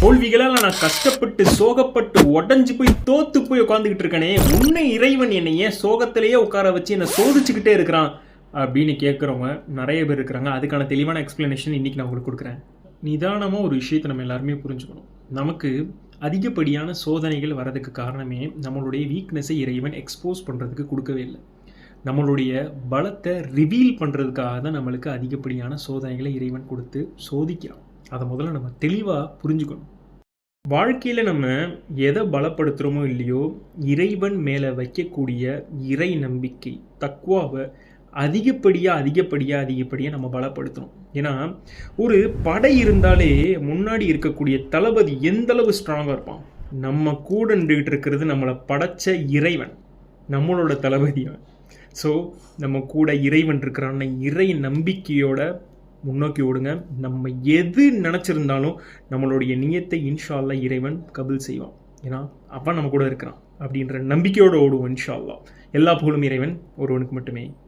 தோல்விகளால் நான் கஷ்டப்பட்டு சோகப்பட்டு உடஞ்சு போய் தோத்து போய் உட்காந்துக்கிட்டு இருக்கனே, உன்னை இறைவன் என்னை ஏன் சோகத்திலேயே உட்கார வச்சு என்னை சோதிச்சுக்கிட்டே இருக்கிறான் அப்படின்னு கேட்குறவங்க நிறைய பேர் இருக்கிறாங்க. அதுக்கான தெளிவான எக்ஸ்பிளனேஷன் இன்றைக்கி நான் உங்களுக்கு கொடுக்குறேன். நிதானமாக ஒரு விஷயத்தை நம்ம எல்லாருமே புரிஞ்சுக்கணும். நமக்கு அதிகப்படியான சோதனைகள் வரதுக்கு காரணமே நம்மளுடைய வீக்னஸை இறைவன் எக்ஸ்போஸ் பண்ணுறதுக்கு கொடுக்கவே இல்லை. நம்மளுடைய பலத்தை ரிவீல் பண்ணுறதுக்காக தான் நம்மளுக்கு அதிகப்படியான சோதனைகளை இறைவன் கொடுத்து சோதிக்கிறான். அதை முதல்ல நம்ம தெளிவாக புரிஞ்சுக்கணும். வாழ்க்கையில் நம்ம எதை பலப்படுத்துகிறோமோ இல்லையோ, இறைவன் மேலே வைக்கக்கூடிய இறை நம்பிக்கை தக்வாவை அதிகப்படியாக நம்ம பலப்படுத்தணும். ஏன்னா ஒரு படை இருந்தாலே முன்னாடி இருக்கக்கூடிய தளபதி எந்த அளவு ஸ்ட்ராங்காக இருப்பான். நம்ம கூட நின்றுகிட்டு இருக்கிறது நம்மளை படைச்ச இறைவன், நம்மளோட தளபதியாக. ஸோ நம்ம கூட இறைவன் இருக்கிறான்னு இறை நம்பிக்கையோட முன்னோக்கி ஓடுங்க. நம்ம எது நினச்சிருந்தாலும் நம்மளுடைய நியத்தை இன்ஷா அல்லாஹ் இறைவன் கபூல் செய்வான். ஏன்னா அவன் நம்ம கூட இருக்கிறான் அப்படின்ற நம்பிக்கையோடு ஓடுவோம் இன்ஷா அல்லாஹ். எல்லா புகழும் இறைவன் ஒருவனுக்கு மட்டுமே.